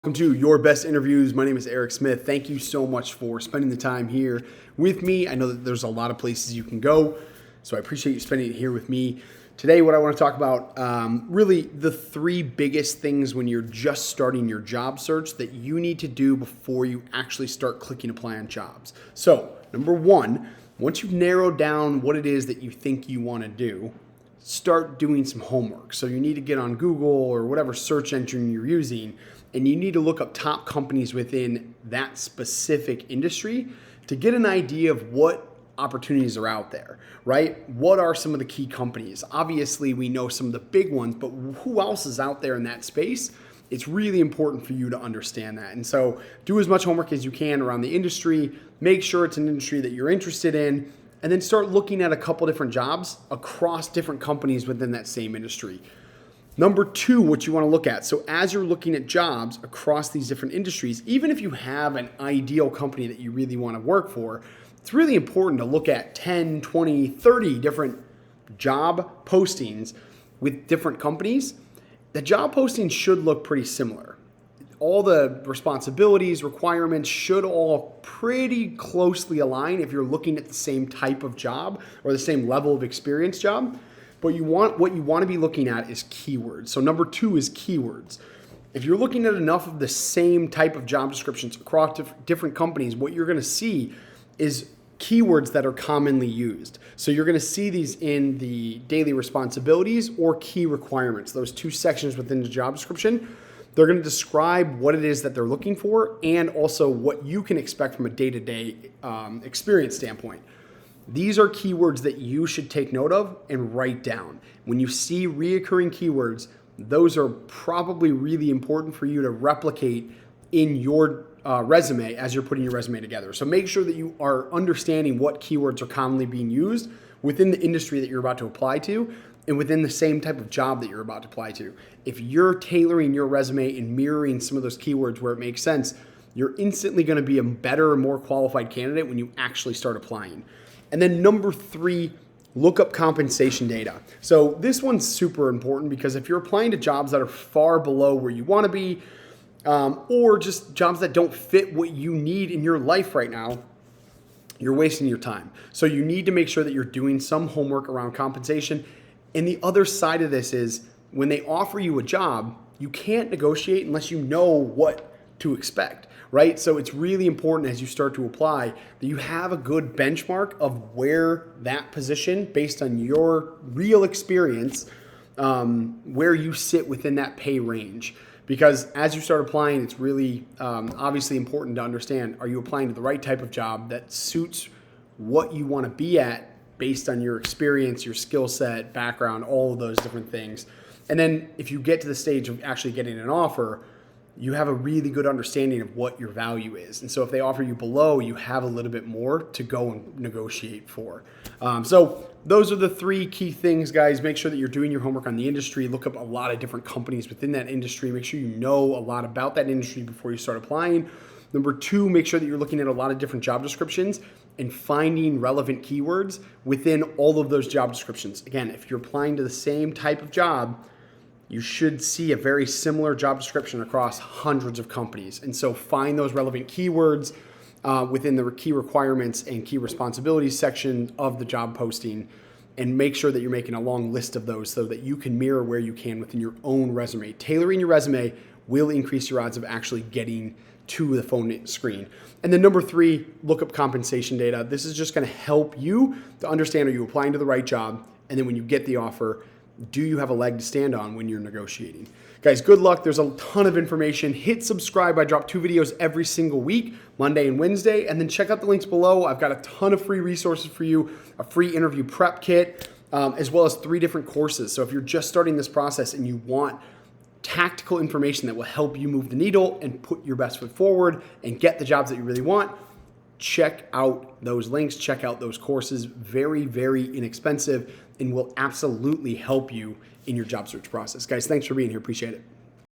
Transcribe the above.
Welcome to Your Best Interviews. My name is Eric Smith. Thank you so much for spending the time here with me. I know that there's a lot of places you can go, so I appreciate you spending it here with me. Today, what I want to talk about, really the three biggest things when you're just starting your job search that you need to do before you actually start clicking apply on jobs. So, number one, once you've narrowed down what it is that you think you want to do, start doing some homework. So you need to get on Google or whatever search engine you're using, and you need to look up top companies within that specific industry to get an idea of what opportunities are out there, right? What are some of the key companies? Obviously, we know some of the big ones, but who else is out there in that space? It's really important for you to understand that. And so do as much homework as you can around the industry, make sure it's an industry that you're interested in, and then start looking at a couple different jobs across different companies within that same industry. Number two, what you want to look at. So as you're looking at jobs across these different industries, even if you have an ideal company that you really want to work for, it's really important to look at 10, 20, 30 different job postings with different companies. The job postings should look pretty similar. All the responsibilities, requirements should all pretty closely align if you're looking at the same type of job or the same level of experience job. But what you want to be looking at is keywords. So number two is keywords. If you're looking at enough of the same type of job descriptions across different companies, what you're going to see is keywords that are commonly used. So you're going to see these in the daily responsibilities or key requirements, those two sections within the job description. They're going to describe what it is that they're looking for and also what you can expect from a day-to-day experience standpoint. These are keywords that you should take note of and write down. When you see reoccurring keywords, those are probably really important for you to replicate in your resume as you're putting your resume together. So make sure that you are understanding what keywords are commonly being used within the industry that you're about to apply to and within the same type of job that you're about to apply to. If you're tailoring your resume and mirroring some of those keywords where it makes sense, you're instantly going to be a better, more qualified candidate when you actually start applying. And then number three, look up compensation data. So this one's super important because if you're applying to jobs that are far below where you want to be, or just jobs that don't fit what you need in your life right now, you're wasting your time. So you need to make sure that you're doing some homework around compensation. And the other side of this is when they offer you a job, you can't negotiate unless you know what to expect, right? So it's really important as you start to apply that you have a good benchmark of where that position, based on your real experience, where you sit within that pay range. Because as you start applying, it's really obviously important to understand, are you applying to the right type of job that suits what you want to be at based on your experience, your skill set, background, all of those different things. And then if you get to the stage of actually getting an offer, you have a really good understanding of what your value is. And so if they offer you below, you have a little bit more to go and negotiate for. So those are the three key things, guys. Make sure that you're doing your homework on the industry. Look up a lot of different companies within that industry. Make sure you know a lot about that industry before you start applying. Number two, make sure that you're looking at a lot of different job descriptions and finding relevant keywords within all of those job descriptions. Again, if you're applying to the same type of job, you should see a very similar job description across hundreds of companies. And so find those relevant keywords within the key requirements and key responsibilities section of the job posting, and make sure that you're making a long list of those so that you can mirror where you can within your own resume. Tailoring your resume will increase your odds of actually getting to the phone screen. And then number three, look up compensation data. This is just going to help you to understand, are you applying to the right job? And then when you get the offer, do you have a leg to stand on when you're negotiating? Guys, good luck. There's a ton of information. Hit subscribe. I drop 2 videos every single week, Monday and Wednesday. And then check out the links below. I've got a ton of free resources for you, a free interview prep kit, as well as 3 different courses. So if you're just starting this process and you want tactical information that will help you move the needle and put your best foot forward and get the jobs that you really want, check out those links, check out those courses. Very, very inexpensive and will absolutely help you in your job search process. Guys, thanks for being here. Appreciate it.